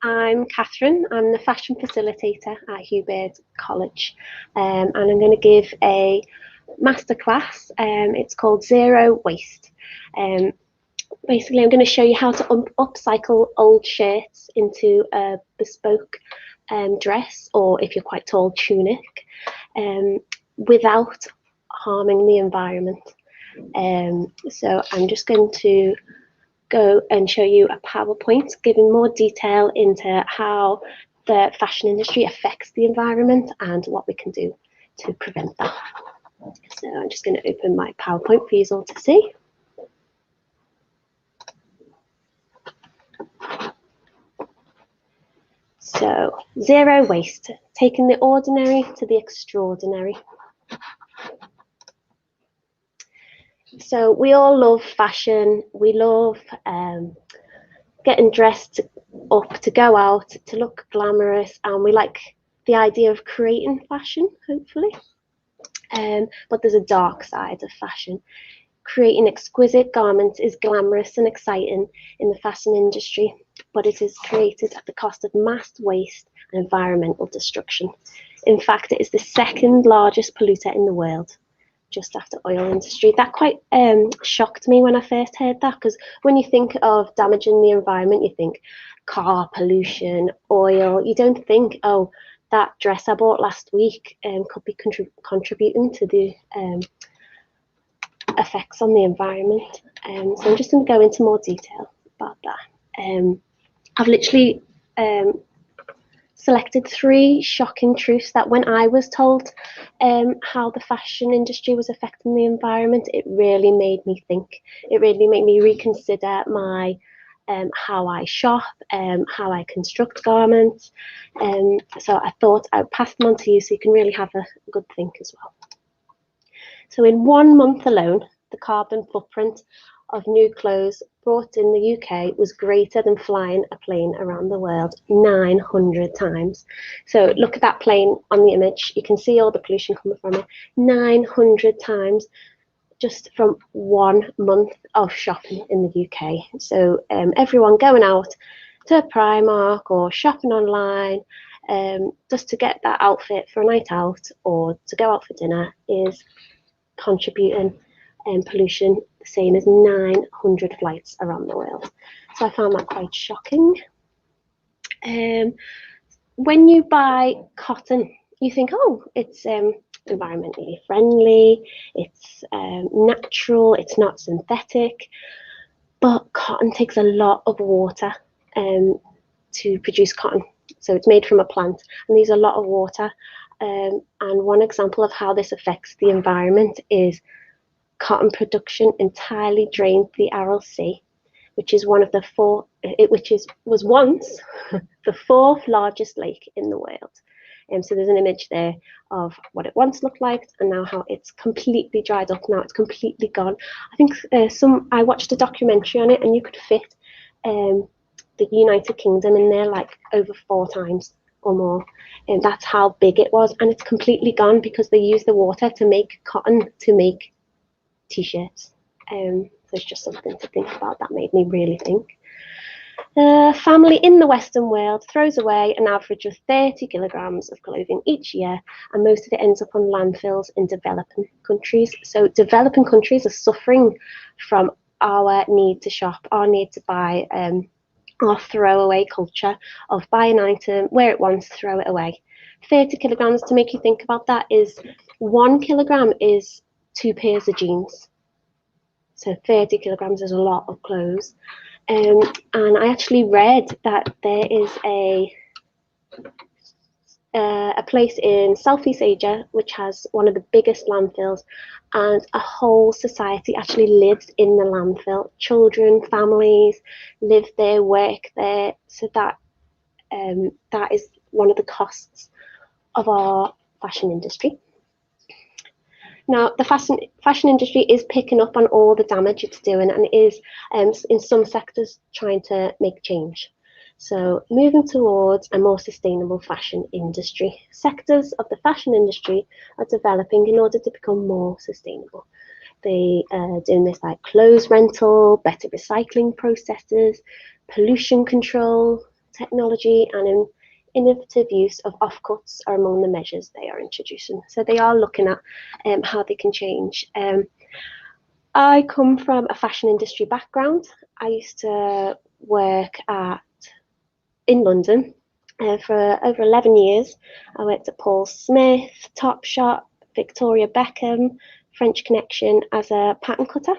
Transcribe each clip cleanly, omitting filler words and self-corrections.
I'm Katharine. I'm the fashion facilitator at Hugh Baird College, and I'm going to give a masterclass. It's called Zero Waste. Basically, I'm going to show you how to upcycle old shirts into a bespoke dress, or if you're quite tall, tunic, without harming the environment. So I'm just going to go and show you a PowerPoint giving more detail into how the fashion industry affects the environment and what we can do to prevent that. So I'm just going to open my PowerPoint for you all to see. So, zero waste, taking the ordinary to the extraordinary. So we all love fashion. We love getting dressed up to go out, to look glamorous, and we like the idea of creating fashion, hopefully. But there's a dark side of fashion. Creating exquisite garments is glamorous and exciting in the fashion industry, but it is created at the cost of mass waste and environmental destruction. In fact, it is the second largest polluter in the world, just after oil industry. That quite shocked me when I first heard that, because when you think of damaging the environment, you think car pollution, oil. You don't think, oh, that dress I bought last week could be contributing to the effects on the environment. So I'm just going to go into more detail about that. I've literally selected 3 shocking truths that when I was told how the fashion industry was affecting the environment, it really made me think. It really made me reconsider my how I shop, how I construct garments. So I thought I would pass them on to you so you can really have a good think as well. So in 1 month alone, the carbon footprint of new clothes brought in the UK was greater than flying a plane around the world 900 times. So look at that plane on the image. You can see all the pollution coming from it 900 times just from 1 month of shopping in the UK. So everyone going out to Primark or shopping online just to get that outfit for a night out or to go out for dinner is contributing pollution the same as 900 flights around the world. So I found that quite shocking. When you buy cotton, you think, oh, it's environmentally friendly, it's natural, it's not synthetic, but cotton takes a lot of water to produce cotton. So it's made from a plant and needs a lot of water. And one example of how this affects the environment is cotton production entirely drained the Aral Sea, which is one of the was once the 4th largest lake in the world. So there's an image there of what it once looked like and now how it's completely dried up. Now it's completely gone. I think I watched a documentary on it, and you could fit the United Kingdom in there like over 4 times or more, and that's how big it was. And it's completely gone because they use the water to make cotton to make t-shirts. So it's just something to think about. That made me really think. Family in the Western world throws away an average of 30 kilograms of clothing each year, and most of it ends up on landfills in developing countries. So developing countries are suffering from our need to shop, our need to buy, our throwaway culture of buy an item, wear it once, throw it away. 30 kilograms, to make you think about that, is 1 kilogram is 2 pairs of jeans. So 30 kilograms is a lot of clothes. And I actually read that there is a place in Southeast Asia which has one of the biggest landfills, and a whole society actually lives in the landfill. Children, families live there, work there. So that is one of the costs of our fashion industry. Now, the fashion industry is picking up on all the damage it's doing, and is in some sectors trying to make change. So moving towards a more sustainable fashion industry. Sectors of the fashion industry are developing in order to become more sustainable. They are doing this like clothes rental, better recycling processes, pollution control technology and innovative use of offcuts are among the measures they are introducing. So they are looking at how they can change. I come from a fashion industry background. I used to work in London for over 11 years. I worked at Paul Smith, Topshop, Victoria Beckham, French Connection as a pattern cutter.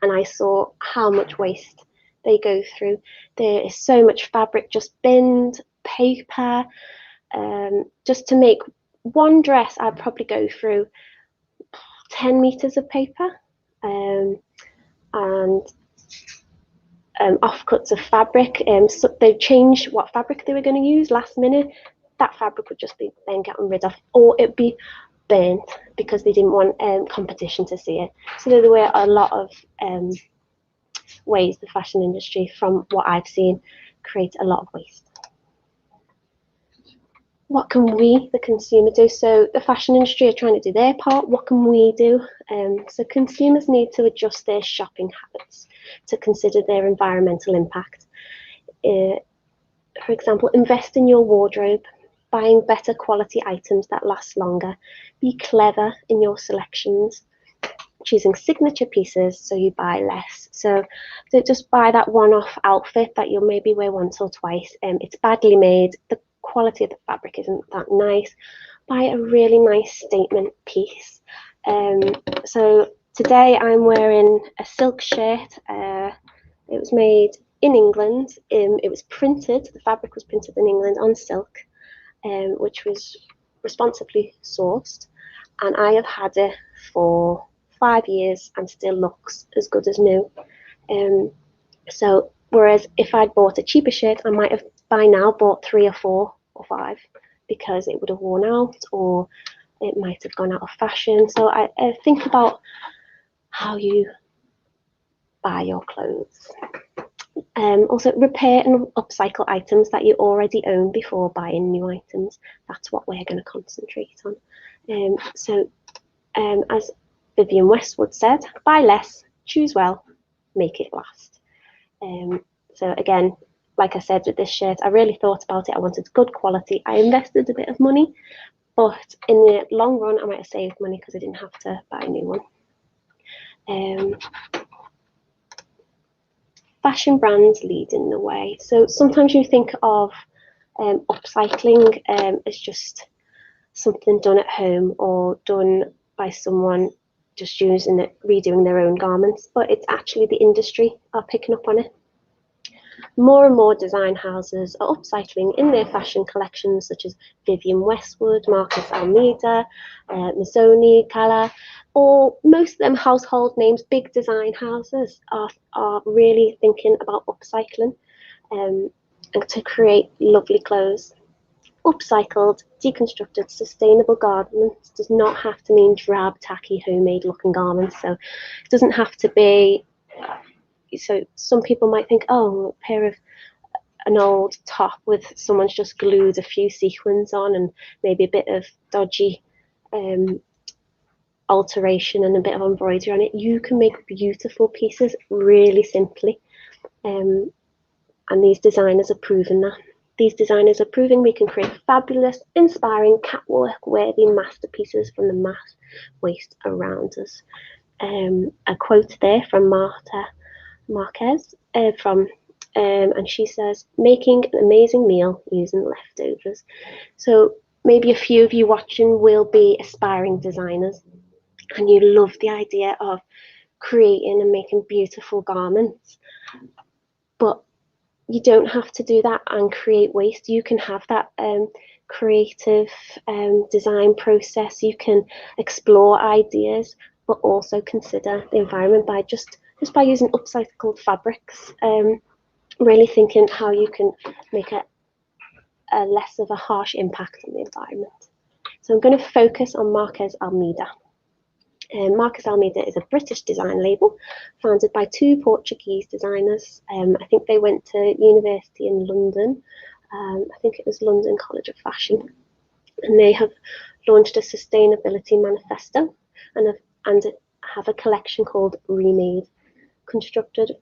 And I saw how much waste they go through. There is so much fabric just binned, paper. Just to make one dress, I'd probably go through 10 meters of paper and offcuts of fabric. So they changed what fabric they were going to use last minute. That fabric would just be then gotten rid of, or it'd be burnt because they didn't want competition to see it. So there were a lot of ways the fashion industry, from what I've seen, create a lot of waste. What can we, the consumer, do? So the fashion industry are trying to do their part. What can we do? So consumers need to adjust their shopping habits to consider their environmental impact. For example, invest in your wardrobe, buying better quality items that last longer. Be clever in your selections, choosing signature pieces so you buy less. So don't just buy that one-off outfit that you'll maybe wear once or twice. It's badly made. The quality of the fabric isn't that nice. Buy a really nice statement piece. So today I'm wearing a silk shirt. It was made in England. It was printed, the fabric was printed in England on silk, which was responsibly sourced. And I have had it for 5 years and still looks as good as new. So whereas if I'd bought a cheaper shirt, I might have by now bought 3 or 4 or 5 because it would have worn out or it might have gone out of fashion. So I think about how you buy your clothes. Also, repair and upcycle items that you already own before buying new items. That's what we're going to concentrate on. As Vivienne Westwood said, buy less, choose well, make it last. So again, like I said with this shirt, I really thought about it. I wanted good quality. I invested a bit of money, but in the long run, I might have saved money because I didn't have to buy a new one. Fashion brands leading the way. So sometimes you think of upcycling as just something done at home or done by someone just using it, redoing their own garments, but it's actually the industry are picking up on it. More and more design houses are upcycling in their fashion collections, such as Vivienne Westwood, Marques Almeida, Missoni, or most of them household names. Big design houses are really thinking about upcycling and to create lovely clothes. Upcycled, deconstructed, sustainable garments does not have to mean drab, tacky, homemade looking garments. So it doesn't have to be. So some people might think, oh, a pair of an old top with someone's just glued a few sequins on and maybe a bit of dodgy alteration and a bit of embroidery on it. You can make beautiful pieces really simply. And these designers are proving that. These designers are proving we can create fabulous, inspiring, catwalk-worthy masterpieces from the mass waste around us. A quote there from Marta Marques and she says, making an amazing meal using leftovers. So maybe a few of you watching will be aspiring designers and you love the idea of creating and making beautiful garments, but you don't have to do that and create waste. You can have that creative design process. You can explore ideas, but also consider the environment by just by using upcycled fabrics. Really thinking how you can make a less of a harsh impact on the environment. So I'm going to focus on Marques Almeida. Marques Almeida is a British design label founded by 2 Portuguese designers. I think they went to university in London. I think it was London College of Fashion. And they have launched a sustainability manifesto and have a collection called Remade, constructed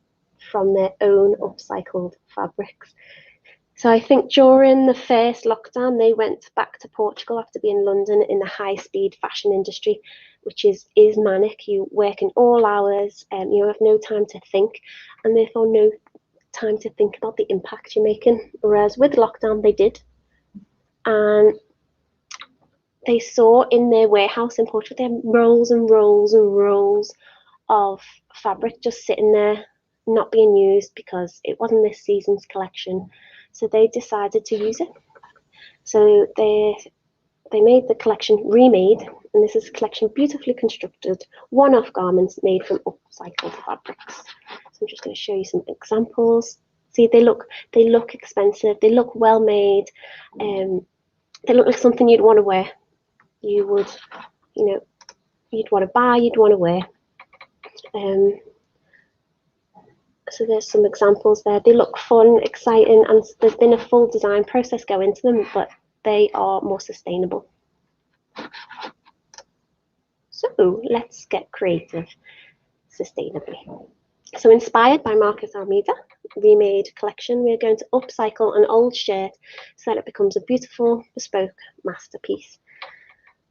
from their own upcycled fabrics. So I think during the first lockdown, they went back to Portugal after being in London in the high-speed fashion industry, which is manic. You work in all hours, and you have no time to think, and therefore no time to think about the impact you're making. Whereas with lockdown, they did, and they saw in their warehouse in Portugal, they had rolls and rolls and rolls of fabric just sitting there, not being used because it wasn't this season's collection. So they decided to use it. So they made the collection, remade, and this is a collection of beautifully constructed one-off garments made from upcycled fabrics. So I'm just going to show you some examples. See, they look expensive. They look well made. They look like something you'd want to wear. You would, you'd want to buy, you'd want to wear. So there's some examples there. They look fun, exciting, and there's been a full design process go into them, but they are more sustainable. So let's get creative sustainably. So inspired by Marques Almeida, remade collection, we're going to upcycle an old shirt so that it becomes a beautiful, bespoke masterpiece.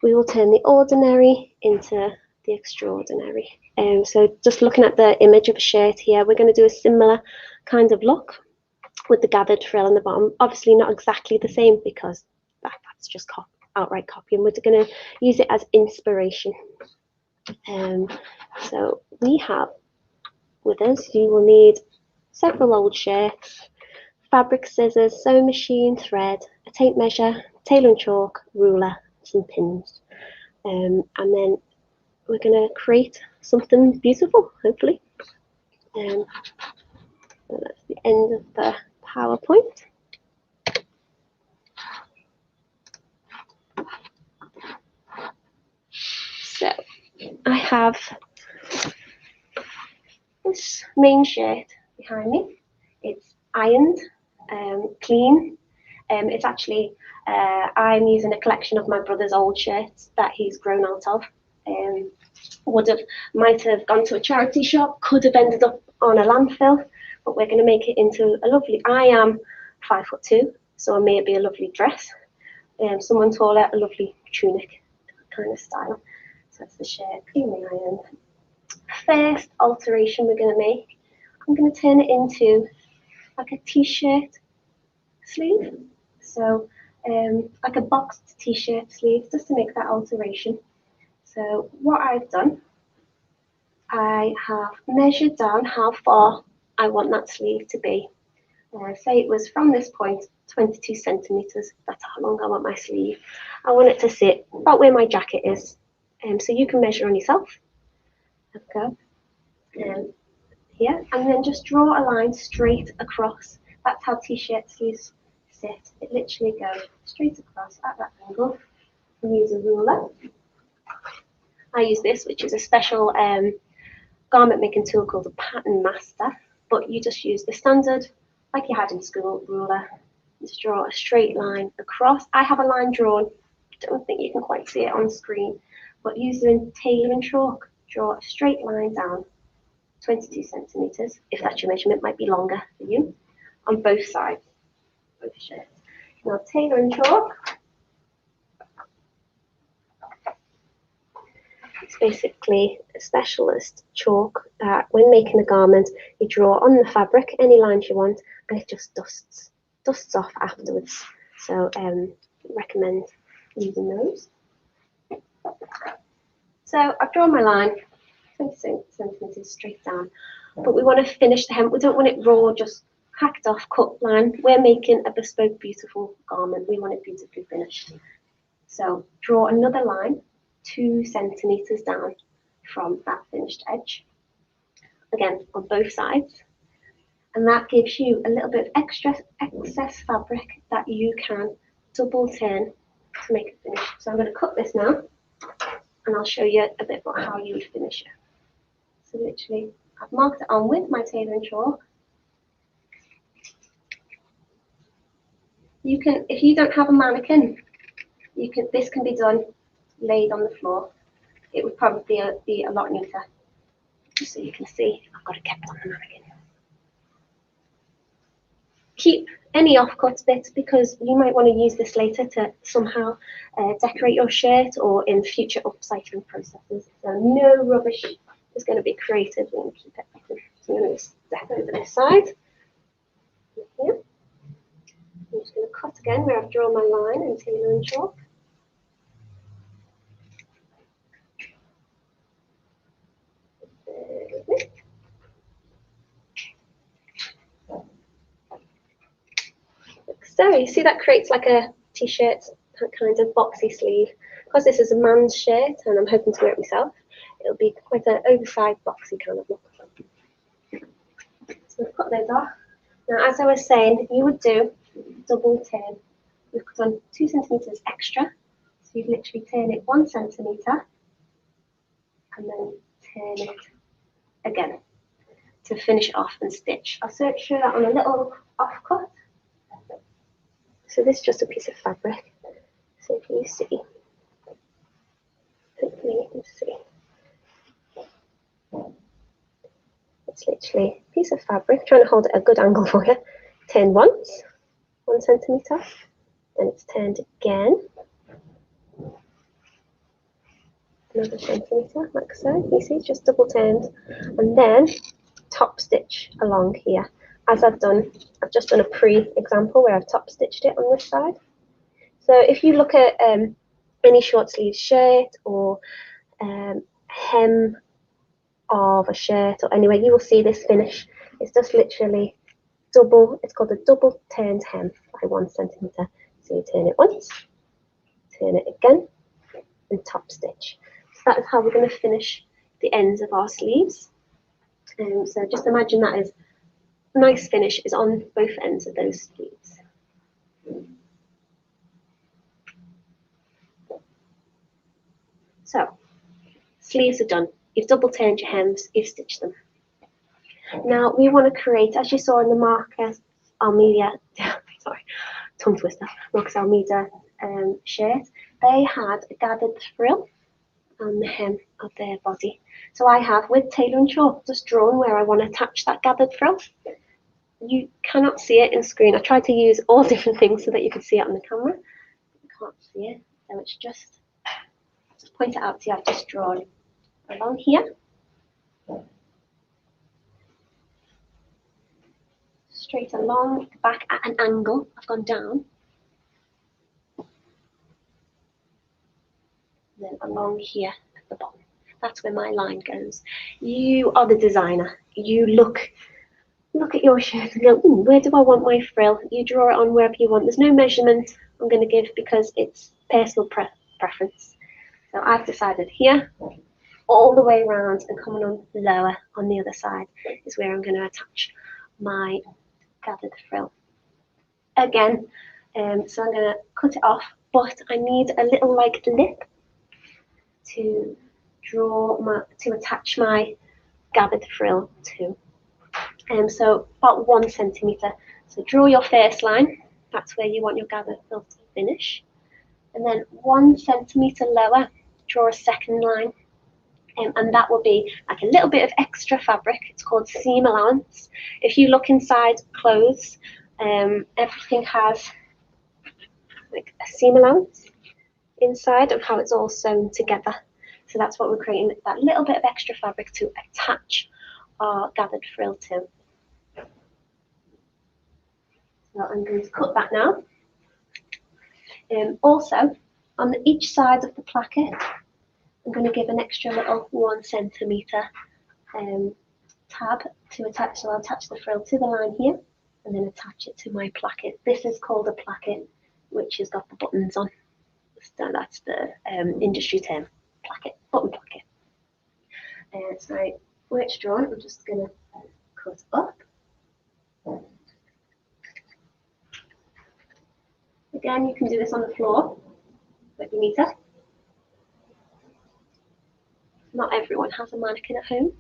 We will turn the ordinary into the extraordinary. So just looking at the image of a shirt here, we're going to do a similar kind of look with the gathered frill on the bottom. Obviously not exactly the same because that's just outright copying. We're going to use it as inspiration. So we have with us, you will need several old shirts, fabric scissors, sewing machine, thread, a tape measure, tailor and chalk, ruler, some pins. And then we're going to create something beautiful, hopefully. So that's the end of the PowerPoint. So I have this main shirt behind me. It's ironed, clean. It's actually, I'm using a collection of my brother's old shirts that he's grown out of. Might have gone to a charity shop, could have ended up on a landfill, but we're going to make it into a lovely, I am 5'2", so I made it be a lovely dress. Someone told it a lovely tunic kind of style. So that's the shirt, cleanly ironed. First alteration we're going to make, I'm going to turn it into like a t-shirt sleeve. So like a boxed t-shirt sleeve, just to make that alteration. So what I've done, I have measured down how far I want that sleeve to be. Say it was from this point, 22 centimeters. That's how long I want my sleeve. I want it to sit about where my jacket is. So you can measure on yourself. There we go. Here, and then just draw a line straight across. That's how t-shirt sleeves sit. It literally goes straight across at that angle. And use a ruler. I use this, which is a special garment making tool called a pattern master, but you just use the standard, like you had in school, ruler. Just draw a straight line across. I have a line drawn. Don't think you can quite see it on screen, but using tailor and chalk, draw a straight line down 22 centimeters. If that's your measurement, might be longer for you, on both sides, both shirts. Now tailor and chalk. It's basically a specialist chalk that when making a garment, you draw on the fabric any lines you want, and it just dusts off afterwards. So recommend using those. So I've drawn my line 20 centimeters straight down, but we want to finish the hem. We don't want it raw, just hacked off cut line. We're making a bespoke, beautiful garment. We want it beautifully finished. So draw another line 2 centimeters down from that finished edge, again on both sides, and that gives you a little bit of excess fabric that you can double turn to make it finish. So I'm going to cut this now, and I'll show you a bit about how you would finish it. So literally, I've marked it on with my tailor and chalk. You can, if you don't have a mannequin, this can be done laid on the floor. It would probably be a lot neater. So you can see, I've got it kept on the mannequin. keep any offcut bits because you might want to use this later to somehow decorate your shirt or in future upcycling processes. So no rubbish is going to be created. We're going to keep everything. So I'm going to step over this side. Here. I'm just going to cut again where I've drawn my line and tailor and chalk. So you see that creates like a t-shirt kind of boxy sleeve. Because this is a man's shirt and I'm hoping to wear it myself, it'll be quite an oversized boxy kind of look. So we've cut those off. Now as I was saying, you would do double turn. We've cut on 2 centimetres extra. So you'd literally turn it 1 centimetre and then turn it again to finish it off and stitch. I'll show that on a little offcut. So this is just a piece of fabric. So if you see, hopefully you can see. It's literally a piece of fabric, trying to hold it at a good angle for you. Turn once, 1 centimetre, then it's turned again. Another centimetre, like so. You see, it's just double turned. And then top stitch along here. As I've just done a pre-example where I've top stitched it on this side. So if you look at any short sleeve shirt or hem of a shirt or anywhere, you will see this finish. It's just literally double, it's called a double turned hem by 1 centimetre. So you turn it once, turn it again, and top stitch. So that is how we're going to finish the ends of our sleeves. So just imagine that as nice finish is on both ends of those sleeves. So, sleeves are done. You've double turned your hems, you've stitched them. Now we want to create, as you saw in the Marques Almeida, sorry, tongue twister, Marques Almeida shirt, they had a gathered frill on the hem of their body. So I have, with tailor and chalk, just drawn where I want to attach that gathered frill. You cannot see it in screen. I tried to use all different things so that you could see it on the camera. You can't see it, so it's just point it out to you. I've just drawn along here, straight along the back at an angle. I've gone down, and then along here at the bottom. That's where my line goes. You are the designer. You look at your shirt and go, where do I want my frill? You draw it on wherever you want. There's no measurement I'm going to give because it's personal preference. So I've decided here, all the way around and coming on lower on the other side is where I'm going to attach my gathered frill. Again, so I'm going to cut it off, but I need a little like lip to attach my gathered frill to. So about 1 centimetre. So draw your first line. That's where you want your gathered frill to finish. And then 1 centimetre lower, draw a second line. And that will be like a little bit of extra fabric. It's called seam allowance. If you look inside clothes, everything has like a seam allowance inside of how it's all sewn together. So that's what we're creating, that little bit of extra fabric to attach our gathered frill to. So I'm going to cut that now. Also, on each side of the placket, I'm going to give an extra little 1 centimetre tab to attach. So I'll attach the frill to the line here and then attach it to my placket. This is called a placket, which has got the buttons on. So that's the industry term, placket, button placket. So where it's drawn, I'm just going to cut up. Again, you can do this on the floor, but you need to. Not everyone has a mannequin at home.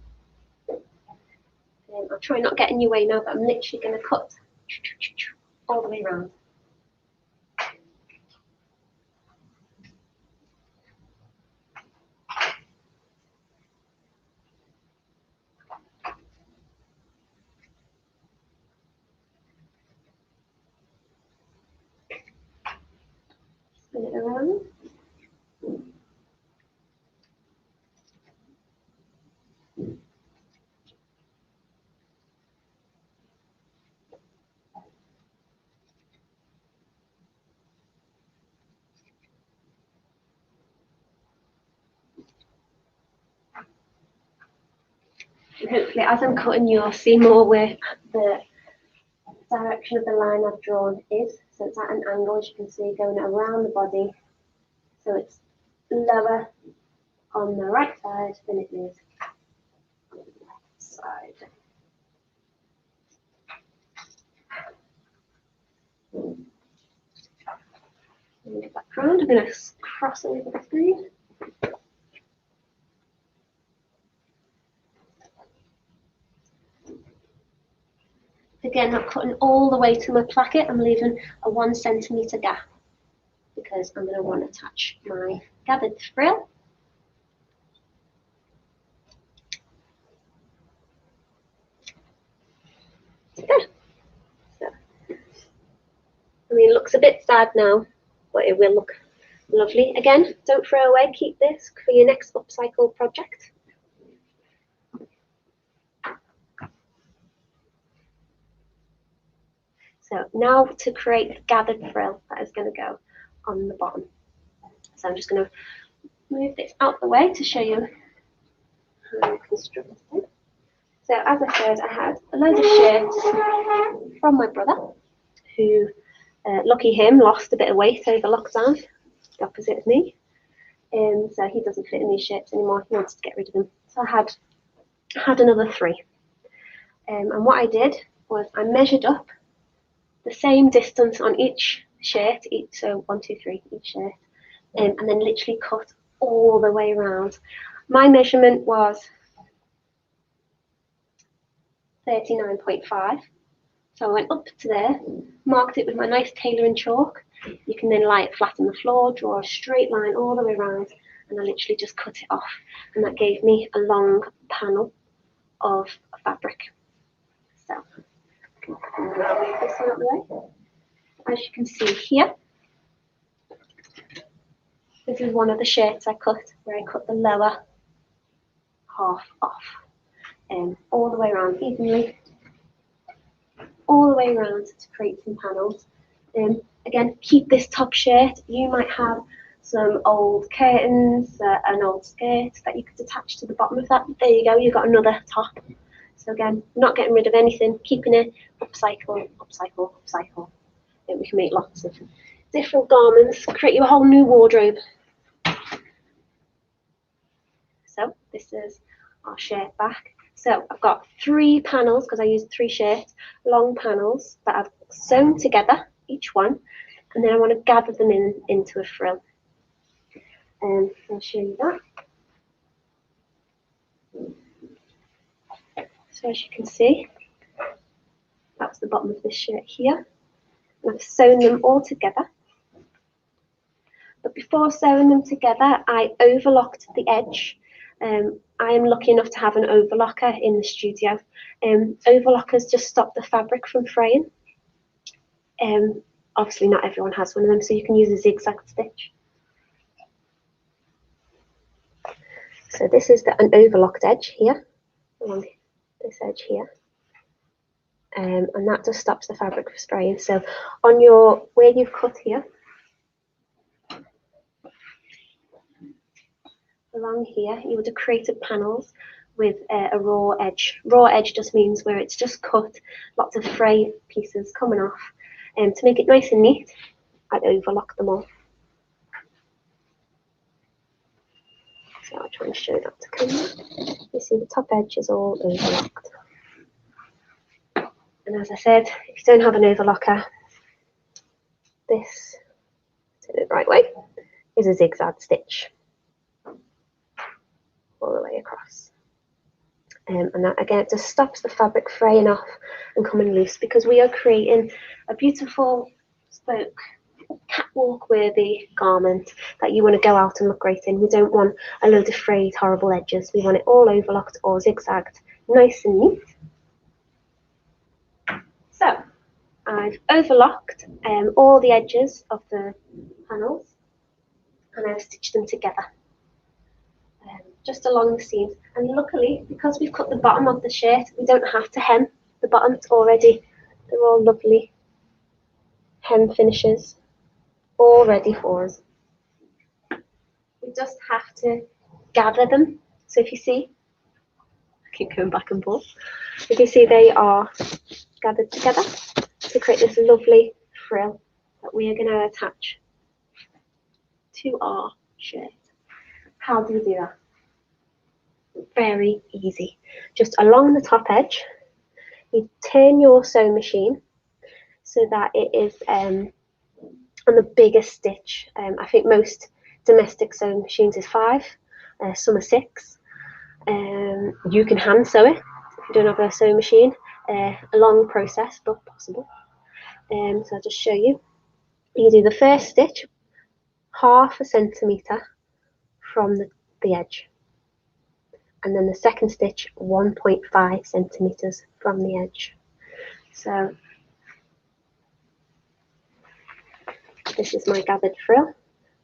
I'll try not get in your way now, but I'm literally going to cut all the way around. spin it around. And hopefully as I'm cutting you'll see more where the direction of the line I've drawn is. So it's at an angle, as you can see, going around the body. So it's lower on the right side than it is on the left side. In the background, I'm going to cross over the screen. Again, not cutting all the way to my placket, I'm leaving a 1 centimetre gap because I'm going to want to attach my gathered frill. Okay. So, I mean, it looks a bit sad now, but it will look lovely. Again, don't throw away, keep this for your next upcycle project. So now to create the gathered frill that is going to go on the bottom. So I'm just going to move this out the way to show you how I constructed it. So as I said, I had a load of shirts from my brother, who, lucky him, lost a bit of weight over lockdown, the opposite of me. So he doesn't fit in these shirts anymore. He wants to get rid of them. So I had another 3. And what I did was I measured up the same distance on each shirt, so 1, 2, 3 each shirt, and then literally cut all the way around. My measurement was 39.5, so I went up to there, marked it with my nice tailoring chalk. You can then lie it flat on the floor, draw a straight line all the way around, and I literally just cut it off, and that gave me a long panel of fabric. So I'll move this one out the way. As you can see here, this is one of the shirts I cut, where I cut the lower half off, all the way around evenly, all the way around to create some panels. Again, keep this top shirt. You might have some old curtains, an old skirt that you could attach to the bottom of that. There you go, you've got another top. So again, not getting rid of anything, keeping it, upcycle, upcycle, upcycle. We can make lots of different garments, create you a whole new wardrobe. So this is our shirt back. So I've got 3 panels, because I used 3 shirts, long panels that I've sewn together, each one, and then I want to gather them into a frill. I'll show you that. So as you can see, that's the bottom of this shirt here. And I've sewn them all together. But before sewing them together, I overlocked the edge. I am lucky enough to have an overlocker in the studio. Overlockers just stop the fabric from fraying. Obviously not everyone has one of them, so you can use a zigzag stitch. So this is an overlocked edge here, along this edge here. And that just stops the fabric from spraying. So on where you've cut here, along here, you would have created panels with a raw edge. Raw edge just means where it's just cut, lots of frayed pieces coming off. To make it nice and neat, I'd overlock them all. So I'll try and show that to camera. You see the top edge is all overlocked. And as I said, if you don't have an overlocker, this, to do it the right way, is a zigzag stitch all the way across. And that again, it just stops the fabric fraying off and coming loose, because we are creating a beautiful spoke, catwalk worthy garment that you want to go out and look great in. We don't want a load of frayed horrible edges. We want it all overlocked or zigzagged, nice and neat. So I've overlocked all the edges of the panels. and I've stitched them together, just along the seams. And luckily, because we've cut the bottom of the shirt, we don't have to hem the bottom. It's already, they're all lovely hem finishes, all ready for us. We just have to gather them. So if you see, I keep going back and forth. You can see they are gathered together to create this lovely frill that we are going to attach to our shirt. How do we do that? Very easy. Just along the top edge, you turn your sewing machine so that it is on the biggest stitch. I think most domestic sewing machines is 5, some are 6. You can hand sew it if you don't have a sewing machine. A long process, but possible. So I'll just show you. You do the first stitch 1/2 centimetre from the edge, and then the second stitch 1.5 centimetres from the edge. So this is my gathered frill.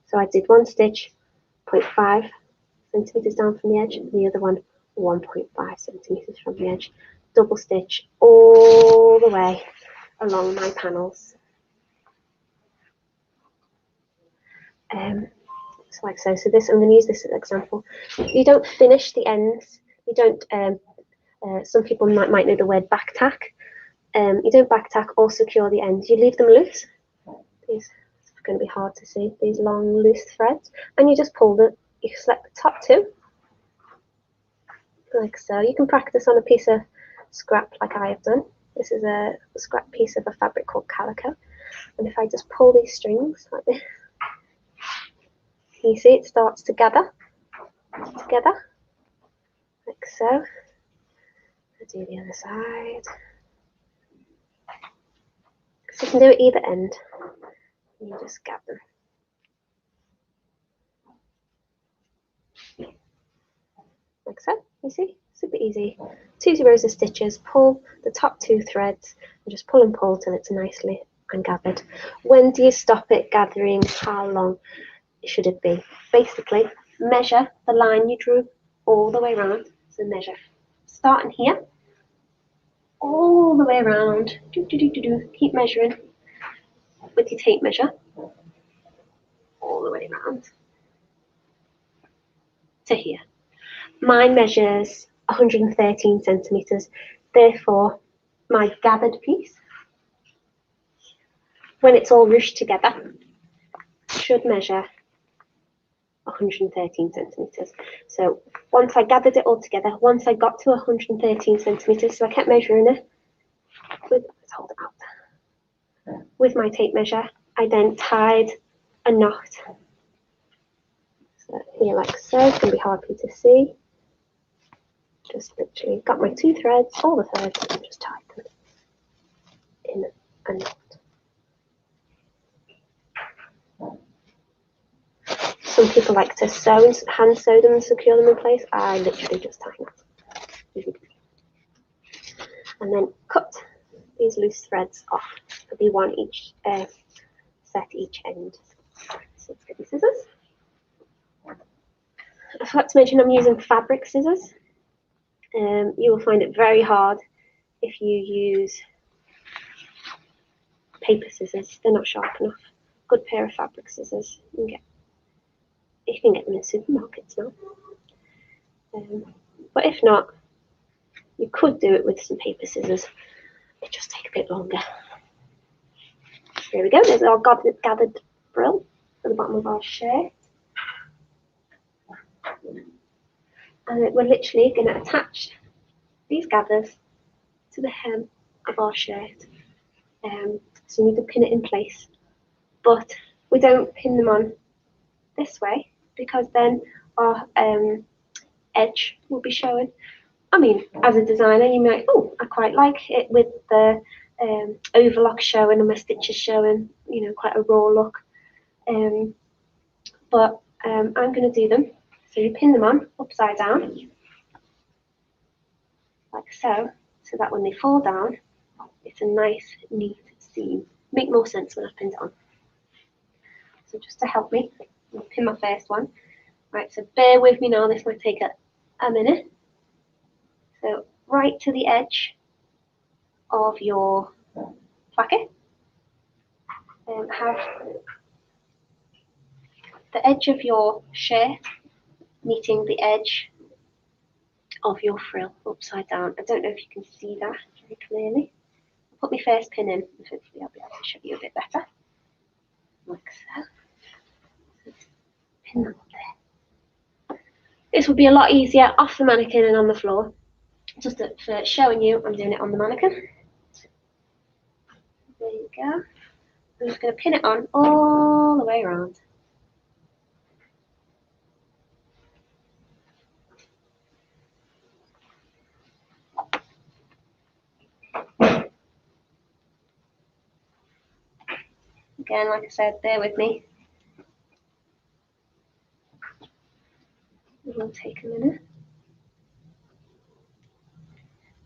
So I did one stitch 0.5 centimetres down from the edge, and the other one 1.5 centimetres from the edge. Double stitch all the way along my panels. It's like so. So this, I'm going to use this as an example. You don't finish the ends. You don't. Some people might know the word back tack. You don't back tack or secure the ends. You leave them loose. These are going to be hard to see. These long loose threads, and you just pull the. You select the top 2, like so. You can practice on a piece of scrap like I have done. This is a scrap piece of a fabric called calico, and if I just pull these strings like this, you see it starts to gather together, like so. I'll do the other side. So you can do it either end. You just gather. Like so, you see? Super easy. 2 rows of stitches, pull the top 2 threads, and just pull and pull till it's nicely ungathered. When do you stop it gathering? How long should it be? Basically, measure the line you drew all the way around. So measure, starting here, all the way around. Keep measuring with your tape measure, all the way around to here. Mine measures 113 centimetres, therefore my gathered piece, when it's all ruched together, should measure 113 centimetres. So once I gathered it all together, once I got to 113 centimetres, so I kept measuring it, let's hold it out, with my tape measure, I then tied a knot. So here like so, it's going to be hard for you to see. Just literally got my 2 threads, all the threads, and just tied them in a knot. Some people like to sew and hand sew them and secure them in place. I literally just tie knots. And then cut these loose threads off. There'll be one each set each end. So let's get the scissors. I forgot to mention I'm using fabric scissors. You will find it very hard if you use paper scissors. They're not sharp enough. Good pair of fabric scissors. You can get them in supermarkets now. But if not, you could do it with some paper scissors. It just take a bit longer. There we go. There's our gathered frill at the bottom of our shirt. And we're literally going to attach these gathers to the hem of our shirt. So you need to pin it in place. But we don't pin them on this way, because then our edge will be showing. I mean, as a designer, you might, oh, I quite like it with the overlock showing and my stitches showing, you know, quite a raw look. But I'm going to do them. So you pin them on upside down, like so, so that when they fall down, it's a nice, neat seam. Make more sense when I've pinned it on. So just to help me, I'll pin my first one. Right, so bear with me now, this might take a minute. So right to the edge of your placket, have the edge of your shirt meeting the edge of your frill upside down. I don't know if you can see that very clearly. I'll put my first pin in and hopefully I'll be able to show you a bit better. Like so. Pin that up there. This would be a lot easier off the mannequin and on the floor. Just for showing you, I'm doing it on the mannequin. There you go. I'm just going to pin it on all the way around. Again, like I said, bear with me. It will take a minute.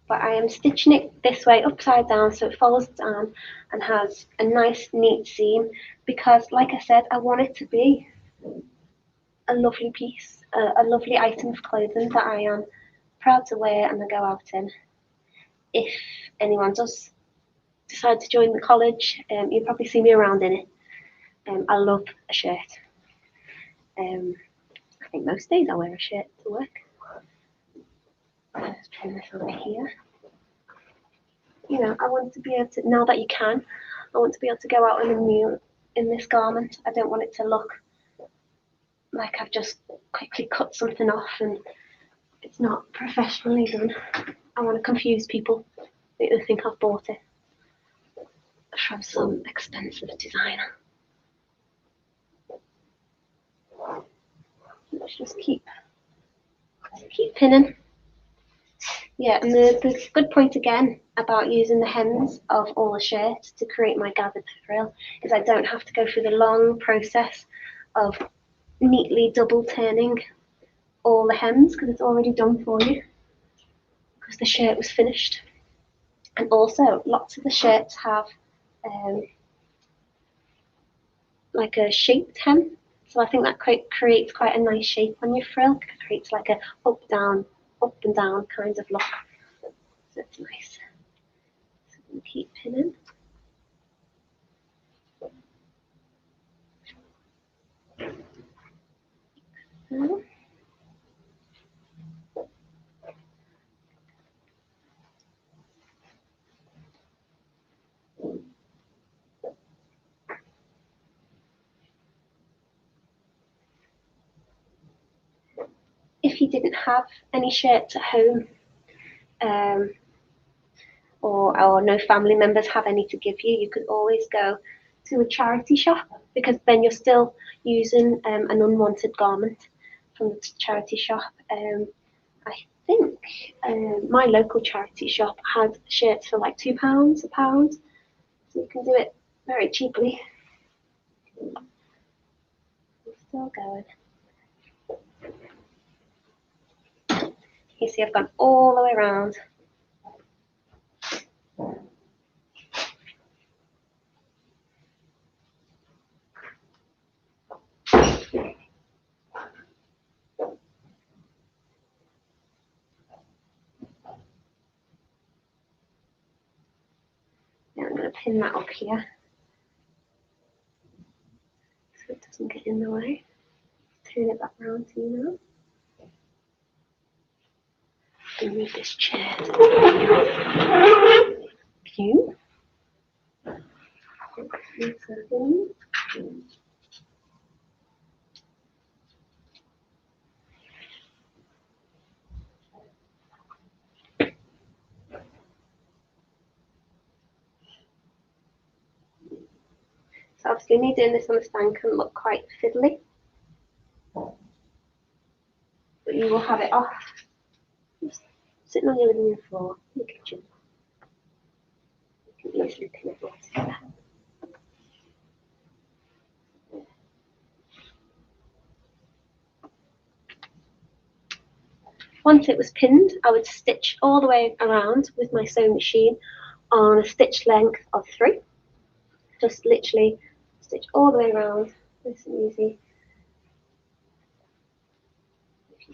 But I am stitching it this way upside down so it follows down and has a nice neat seam, because like I said, I want it to be a lovely piece, a lovely item of clothing that I am proud to wear and I go out in. If anyone does decide to join the college, you'll probably see me around in it. I love a shirt. I think most days I wear a shirt to work. Let's pin this over here. You know, I want to be able to, now that you can, I want to be able to go out in a meal in this garment. I don't want it to look like I've just quickly cut something off and it's not professionally done. I want to confuse people. They think I've bought it from some expensive designer. Let's just keep pinning. Yeah, and the good point again about using the hems of all the shirts to create my gathered frill is I don't have to go through the long process of neatly double turning all the hems, because it's already done for you, because the shirt was finished. And also, lots of the shirts have like a shaped hem, so I think that creates quite a nice shape on your frill. It creates like a up and down kind of look. So it's nice. So I'm going to keep pinning. So. If you didn't have any shirts at home, or no family members have any to give you, you could always go to a charity shop, because then you're still using an unwanted garment from the charity shop. I think my local charity shop had shirts for like £2 a pound, so you can do it very cheaply. I'm still going. You see, I've gone all the way around. Now I'm going to pin that up here so it doesn't get in the way. Turn it back around to you now. And move this chair to the Hugh. So obviously me doing this on the stand can look quite fiddly, but you will have it off just sitting on your living room floor in the kitchen. You can easily pin it all together. Once it was pinned, I would stitch all the way around with my sewing machine on a stitch length of 3. Just literally stitch all the way around, nice and easy.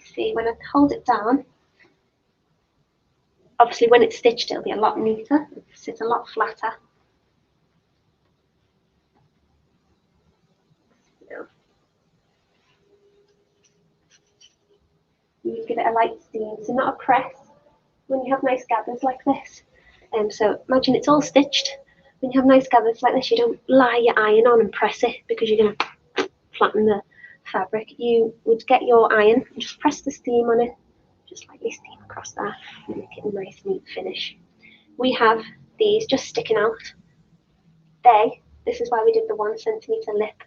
see when I hold it down, obviously when it's stitched it'll be a lot neater, it'll sit a lot flatter. You give it a light steam, so not a press when you have nice gathers like this. So imagine it's all stitched. When you have nice gathers like this, you don't lie your iron on and press it because you're going to flatten the fabric. You would get your iron and just press the steam on it, just lightly steam across there, and make it a nice neat finish. We have these just sticking out. This is why we did the 1 centimetre lip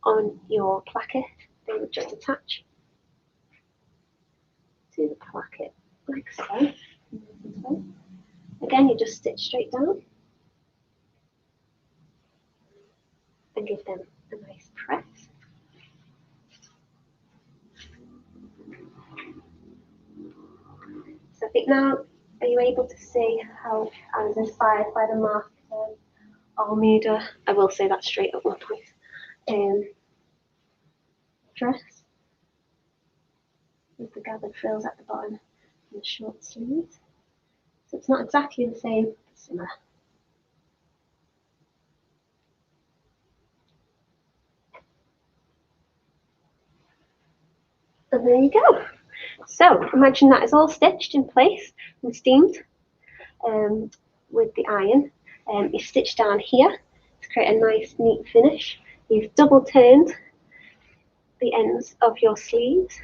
on your placket. They would just attach to the placket like so. Again, you just stitch straight down and give them a nice press. So I think now, are you able to see how I was inspired by the Marques Almeida, I will say that straight up one point, dress with the gathered frills at the bottom and the short sleeves. So it's not exactly the same, but similar. And there you go. So imagine that is all stitched in place and steamed with the iron. You've stitched down here to create a nice neat finish. You've double turned the ends of your sleeves,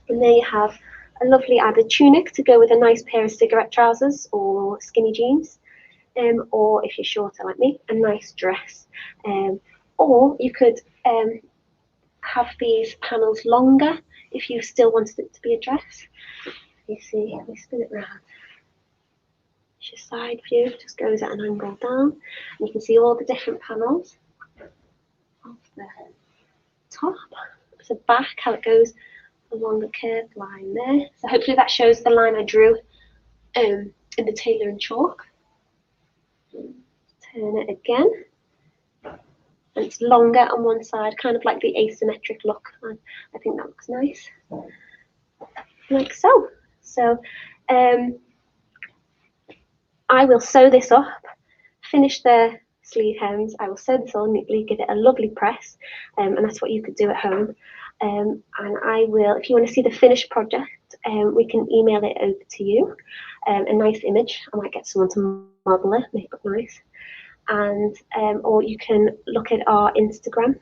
and there you have a lovely added tunic to go with a nice pair of cigarette trousers or skinny jeans, or if you're shorter like me, a nice dress. Or you could have these panels longer if you still wanted it to be a dress. You see, let me spin it round. It's your side view, it just goes at an angle down, and you can see all the different panels of the top. So back, how it goes along the curved line there. So hopefully that shows the line I drew in the tailor and chalk. Turn it again. And it's longer on one side, kind of like the asymmetric look. I think that looks nice. Like so. So I will sew this up, finish the sleeve hems. I will sew this all neatly, give it a lovely press, and that's what you could do at home. And I will, if you want to see the finished project, we can email it over to you, a nice image. I might get someone to model it, make it look nice. And or you can look at our Instagram,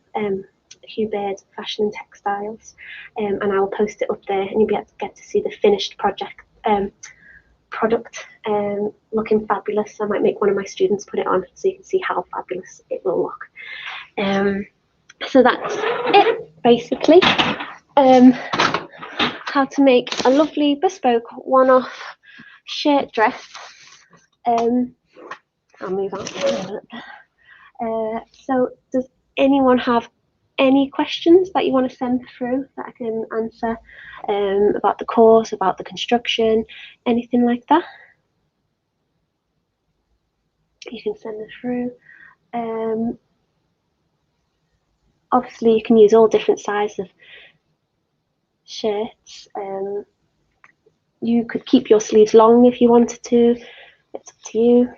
Hugh Baird Fashion and Textiles, and I will post it up there, and you'll be able to get to see the finished product looking fabulous. I might make one of my students put it on so you can see how fabulous it will look. So that's it basically. How to make a lovely bespoke one-off shirt dress. I'll move on a little bit. So does anyone have any questions that you want to send through that I can answer about the course, about the construction, anything like that? You can send them through. Obviously you can use all different sizes of shirts. You could keep your sleeves long if you wanted to. It's up to you.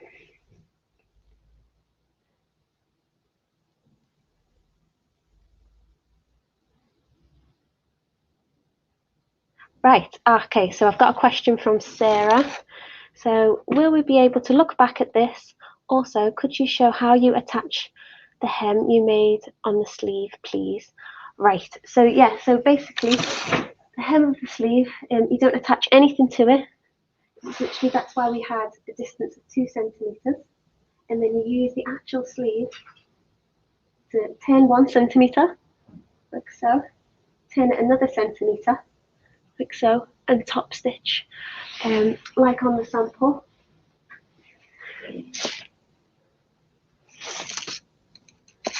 Right, okay, so I've got a question from Sarah. So, will we be able to look back at this? Also, could you show how you attach the hem you made on the sleeve, please? Right, so yeah, so basically, the hem of the sleeve, you don't attach anything to it. Literally, that's why we had a distance of 2 centimetres. And then you use the actual sleeve to turn 1 centimetre, like so, turn it another centimetre, like so, and top stitch, like on the sample.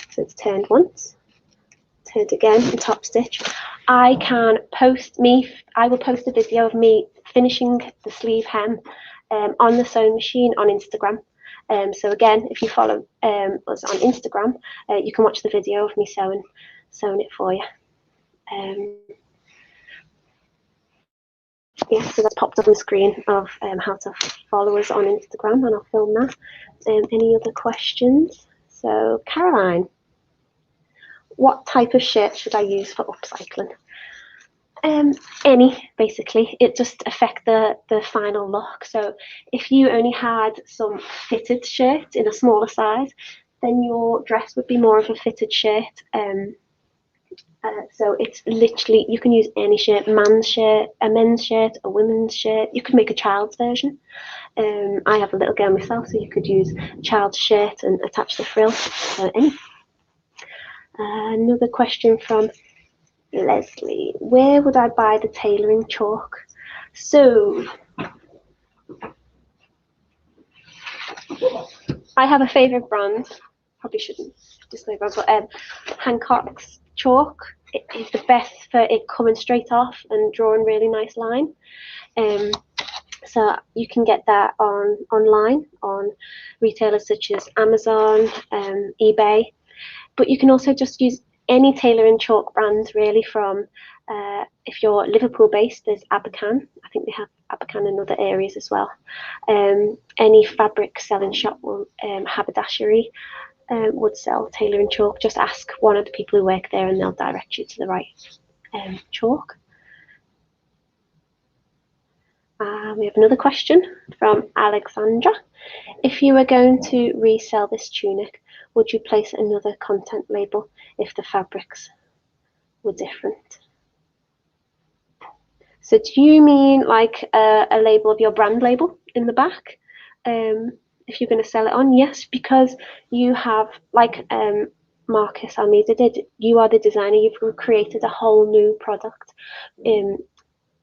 So it's turned once, turned again, and top stitch. I will post a video of me finishing the sleeve hem on the sewing machine on Instagram. So again, if you follow us on Instagram, you can watch the video of me sewing it for you. yeah, so that's popped up on the screen of how to follow us on Instagram, and I'll film that. Any other questions? So Caroline, what type of shirt should I use for upcycling? Any, basically. It just affect the final look. So if you only had some fitted shirt in a smaller size, then your dress would be more of a fitted shirt. So it's literally, you can use any shirt, man's shirt, a men's shirt, a women's shirt. You could make a child's version. I have a little girl myself, so you could use a child's shirt and attach the frill. Any. Another question from Leslie, where would I buy the tailoring chalk? So I have a favourite brand, probably shouldn't display brands, but Hancock's chalk. It is the best for it coming straight off and drawing really nice line. So you can get that online on retailers such as Amazon, eBay, but you can also just use any tailoring chalk brand really from, if you're Liverpool based, there's Abercan. I think they have Abercan in other areas as well. Any fabric selling shop, will, haberdashery, would sell tailoring chalk. Just ask one of the people who work there and they'll direct you to the right chalk. We have another question from Alexandra. If you were going to resell this tunic, would you place another content label if the fabrics were different? So do you mean like a label of your brand label in the back? If you're going to sell it on, yes, because you have, like Marques Almeida did, you are the designer, you've created a whole new product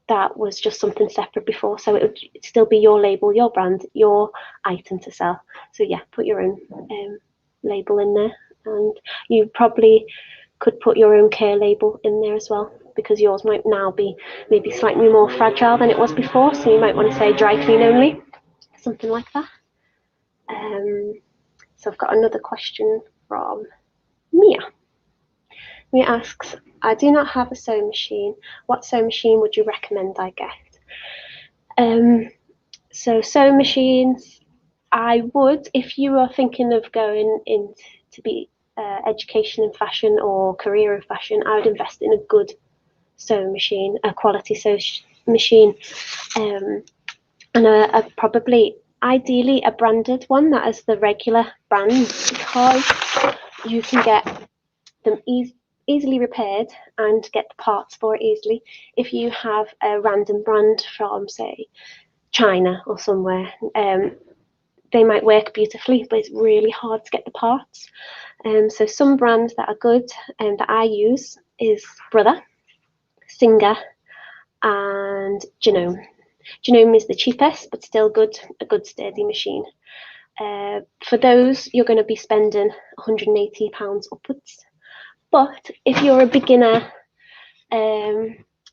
that was just something separate before, so it would still be your label, your brand, your item to sell. So yeah, put your own label in there, and you probably could put your own care label in there as well, because yours might now be maybe slightly more fragile than it was before, so you might want to say dry clean only, something like that. So I've got another question from Mia. Mia asks, I do not have a sewing machine. What sewing machine would you recommend I get? So sewing machines, I would, if you are thinking of going in to be education in fashion or career in fashion, I would invest in a good sewing machine, a quality sewing machine, and probably, ideally, a branded one that is the regular brand, because you can get them easily repaired and get the parts for it easily. If you have a random brand from, say, China or somewhere, they might work beautifully, but it's really hard to get the parts. So some brands that are good that I use is Brother, Singer, and Genome. Genome is the cheapest, but still good, a good sturdy machine. For those, you're going to be spending £180 upwards. But if you're a beginner,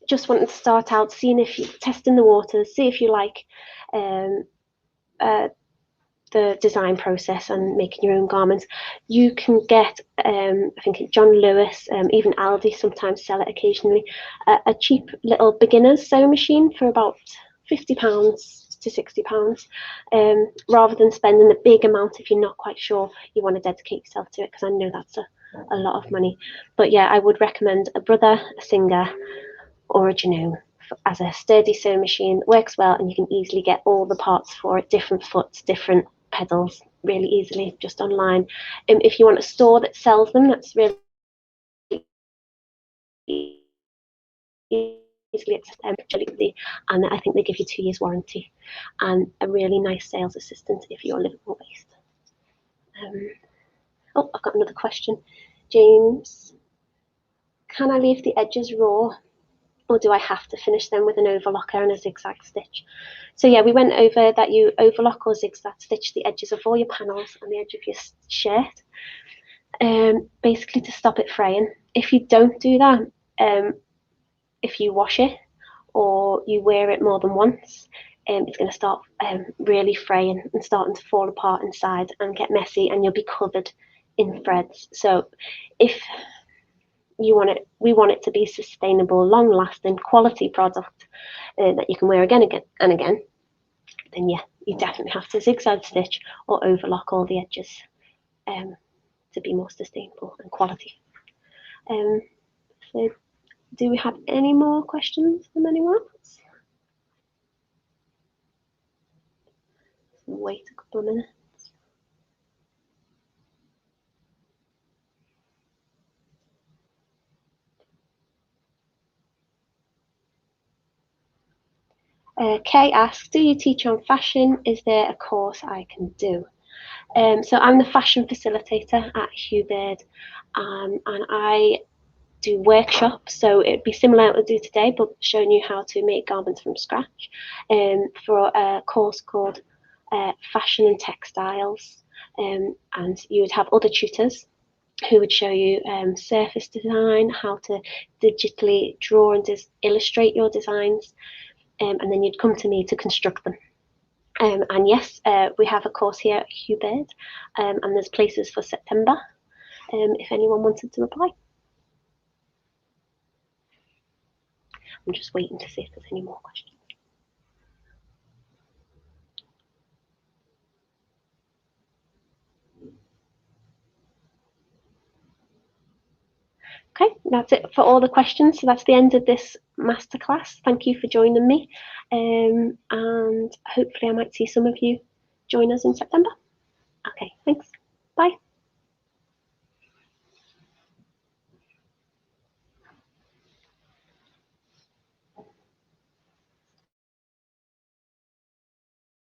just wanting to start out, seeing if you're testing the waters, see if you like the design process and making your own garments, you can get, I think John Lewis, even Aldi sometimes sell it occasionally, a cheap little beginner's sewing machine for about £50 to £60, rather than spending a big amount if you're not quite sure you want to dedicate yourself to it, because I know that's a lot of money. But yeah, I would recommend a Brother, a Singer, or a Genome as a sturdy sewing machine. It works well, and you can easily get all the parts for it, different foots, different pedals, really easily, just online. If you want a store that sells them, that's really easily accessible, and I think they give you 2 years warranty, and a really nice sales assistant if you're Liverpool based. Oh, I've got another question. James, can I leave the edges raw, or do I have to finish them with an overlocker and a zigzag stitch? So yeah, we went over that you overlock or zigzag stitch the edges of all your panels and the edge of your shirt, basically to stop it fraying. If you don't do that, if you wash it or you wear it more than once, it's going to start really fraying and starting to fall apart inside and get messy, and you'll be covered in threads. So if we want it to be sustainable, long-lasting, quality product that you can wear again and again, then yeah, you definitely have to zigzag stitch or overlock all the edges to be more sustainable and quality. So do we have any more questions from anyone else? Wait a couple of minutes. Kay asks, do you teach on fashion? Is there a course I can do? So I'm the fashion facilitator at Hugh, Baird, and I do workshops. So it'd be similar to what I do today, but showing you how to make garments from scratch for a course called Fashion and Textiles. And you would have other tutors who would show you surface design, how to digitally draw and illustrate your designs, and then you'd come to me to construct them. And yes, we have a course here at Hugh Baird, and there's places for September if anyone wanted to apply. I'm just waiting to see if there's any more questions. Okay, that's it for all the questions. So that's the end of this masterclass. Thank you for joining me. And hopefully I might see some of you join us in September. Okay, thanks. Bye.